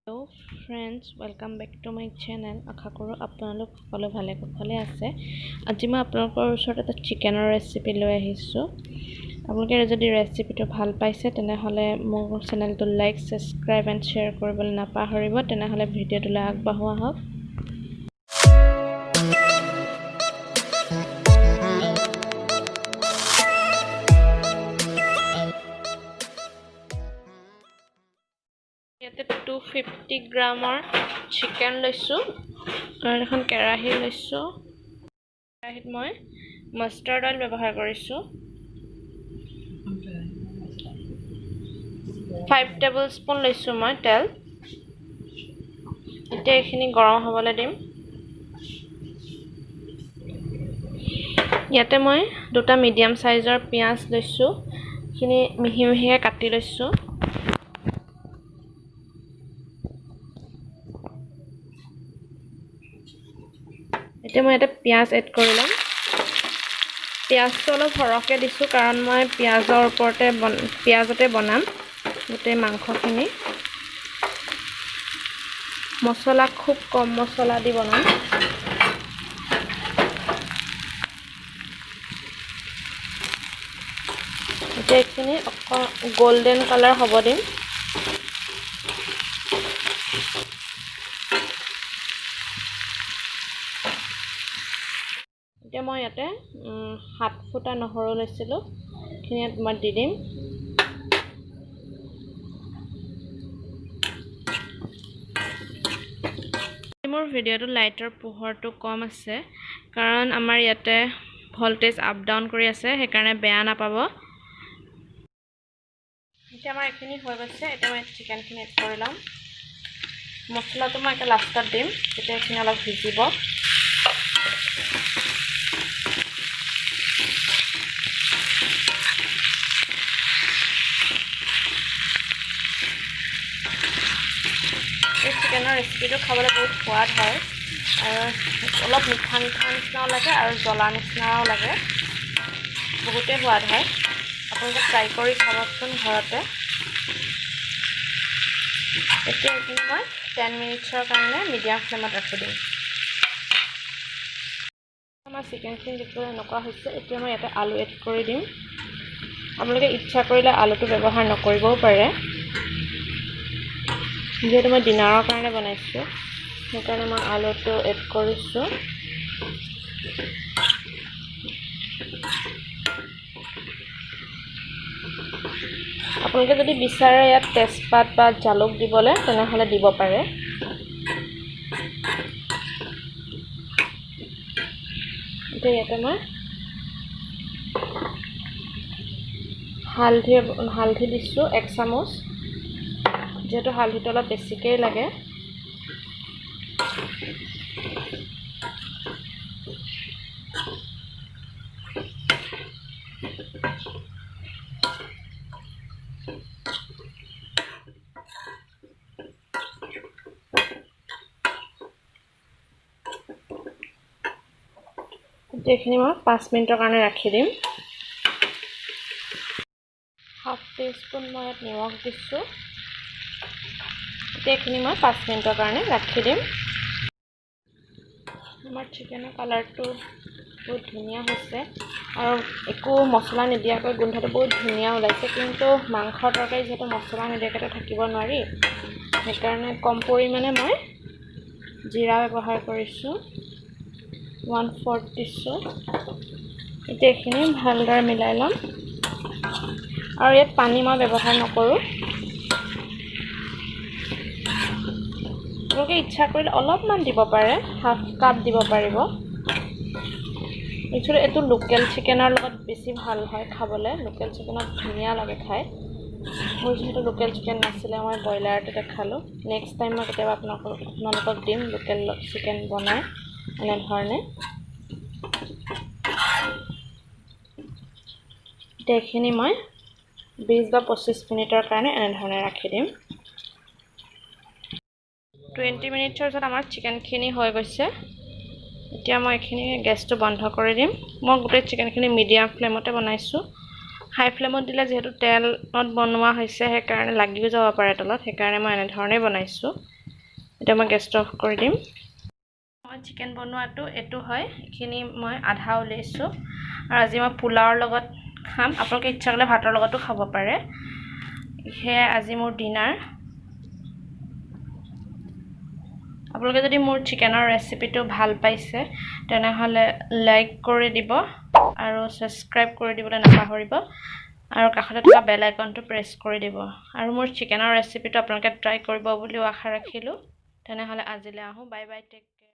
Hello friends, welcome back to my channel. আশা কৰোঁ আপোনালোক সকলো ভালে কুশলে আছে। আজি মই আপোনালোকৰ ওচৰত এটা চিকেনৰ ৰেচিপি লৈ আহিছোঁ। আপোনালোকে যদি ৰেচিপিটো ভাল পাইছে তেনেহলে মোৰ চেনেলটো লাইক, সাবস্ক্ৰাইব এণ্ড শ্বেয়াৰ কৰিবলৈ নাপাহৰিব। তেনেহলে ভিডিঅ'টোলৈ আগবাঢ়ো আহক। ইয়াতে 250 গ্ৰামৰ চিকেন লৈছোঁ আৰু এখন কেৰাহী লৈছোঁ। কেৰাহীত মই মাষ্টাৰ্ড অইল ব্যৱহাৰ কৰিছোঁ। 5 টেবুলস্পুন লৈছোঁ মই তেল। এতিয়া এইখিনি গৰম হ'বলৈ দিম। ইয়াতে মই দুটা মিডিয়াম সাইজৰ পিঁয়াজ লৈছোঁ। এইখিনি মিহি মিহিকৈ কাটি লৈছোঁ। এতিয়া মই ইয়াতে পিঁয়াজ এড কৰি ল'ম। পিঁয়াজটো অলপ সৰহকৈ দিছোঁ কাৰণ মই পিঁয়াজতে বনাম গোটেই মাংসখিনি। মছলা খুব কম মছলা দি বনাম। এতিয়া এইখিনি গোল্ডেন কালাৰ হ'ব দিম। এতিয়া মই ইয়াতে 7 ফুটা নহৰু লৈছিলোঁ, এইখিনি মই দি দিম। মোৰ ভিডিঅ'টো লাইটৰ পোহৰটো কম আছে কাৰণ আমাৰ ইয়াতে ভল্টেজ আপ ডাউন কৰি আছে, সেইকাৰণে বেয়া নাপাব। এতিয়া আমাৰ এইখিনি হৈ গৈছে। এতিয়া মই চিকেনখিনি এড কৰি ল'ম। মছলাটো মই এতিয়া লাষ্টত দিম, তেতিয়া এইখিনি অলপ ভিজিব। এই চিকেনৰ ৰেচিপিটো খাবলৈ বহুত সোৱাদ হয় আৰু অলপ মিঠা মিঠা নিচিনাও লাগে আৰু জ্বলা নিচিনাও লাগে। বহুতেই সোৱাদ হয়। আপোনালোকে ট্ৰাই কৰি খাবচোন ঘৰতে। এতিয়া এইখিনি মই 10 মিনিটছৰ কাৰণে মিডিয়াম ফ্লেমত ৰাখি দিম। আমাৰ চিকেনখিনি দেখিবলৈ এনেকুৱা হৈছে। এতিয়া মই ইয়াতে আলু এড কৰি দিম। আপোনালোকে ইচ্ছা কৰিলে আলুটো ব্যৱহাৰ নকৰিবও পাৰে। যিহেতু মই ডিনাৰৰ কাৰণে বনাইছোঁ, সেইকাৰণে মই আলুটো এড কৰিছোঁ। আপোনালোকে যদি বিচাৰে ইয়াত তেজপাত বা জালুক দিবলৈ তেনেহ'লে দিব পাৰে। এতিয়া ইয়াতে মই হালধি দিছোঁ 1 চামুচ, যিহেতু হালধিটো অলপ বেছিকৈ লাগে। এইখিনি মই 5 মিনিটৰ কাৰণে ৰাখি দিম। ½ টিস্পুন মই ইয়াত নিমখ দিছোঁ। এতিয়া এইখিনি মই 5 মিনিটৰ কাৰণে ৰাখি দিম। আমাৰ চিকেনৰ কালাৰটো বহুত ধুনীয়া হৈছে আৰু একো মছলা নিদিয়াকৈ গোন্ধটো বহুত ধুনীয়া ওলাইছে। কিন্তু মাংস তৰকাৰী যিহেতু মছলা নিদিয়াকৈ থাকিব নোৱাৰি, সেইকাৰণে কম পৰিমাণে মই জিৰা ব্যৱহাৰ কৰিছোঁ। 1/4 দিছোঁ। এতিয়া এইখিনি ভালদৰে মিলাই ল'ম আৰু ইয়াত পানী মই ব্যৱহাৰ নকৰোঁ। আপোনালোকে ইচ্ছা কৰিলে অলপমান দিব পাৰে, ½ কাপ দিব পাৰিব। একচুৱেলি এইটো লোকেল চিকেনৰ লগত বেছি ভাল হয় খাবলৈ। লোকেল চিকেনত ধুনীয়া লাগে খাই। মোৰ যিহেতু লোকেল চিকেন নাছিলে, মই ব্ৰইলাৰটোতে খালোঁ। নেক্সট টাইম মই কেতিয়াবা আপোনালোকক দিম লোকেল চিকেন বনাই এনেধৰণে। এতিয়া এইখিনি মই 20 বা 25 মিনিটৰ কাৰণে এনেধৰণে ৰাখি দিম। 20 মিনিটছৰ পিছত আমাৰ চিকেনখিনি হৈ গৈছে। এতিয়া মই এইখিনি গেছটো বন্ধ কৰি দিম। মই গোটেই চিকেনখিনি মিডিয়াম ফ্লেমতে বনাইছোঁ। হাই ফ্লেমত দিলে যিহেতু তেলত বনোৱা হৈছে, সেইকাৰণে লাগিও যাব পাৰে তলত, সেইকাৰণে মই এনেধৰণেই বনাইছোঁ। এতিয়া মই গেছটো অফ কৰি দিম মই চিকেন বনোৱাটো এইটো হয় এইখিনি মই আধা উলিয়াইছোঁ আৰু আজি মই পোলাওৰ লগত খাম আপোনালোকে ইচ্ছা কৰিলে ভাতৰ লগতো খাব পাৰে সেয়া আজি মোৰ ডিনাৰ আপোনালোকে যদি মোৰ চিকেনৰ ৰেচিপিটো ভাল পাইছে তেনেহলে লাইক কৰি দিব আৰু সাবস্ক্ৰাইব কৰি দিবলৈ নাপাহৰিব আৰু কাষতে থকা বেল আইকনটো প্ৰেছ কৰি দিব আৰু মোৰ চিকেনৰ ৰেচিপিটো আপোনালোকে ট্ৰাই কৰিব বুলিও আশা ৰাখিলোঁ তেনেহলে আজিলৈ আহোঁ বাই বাই টেক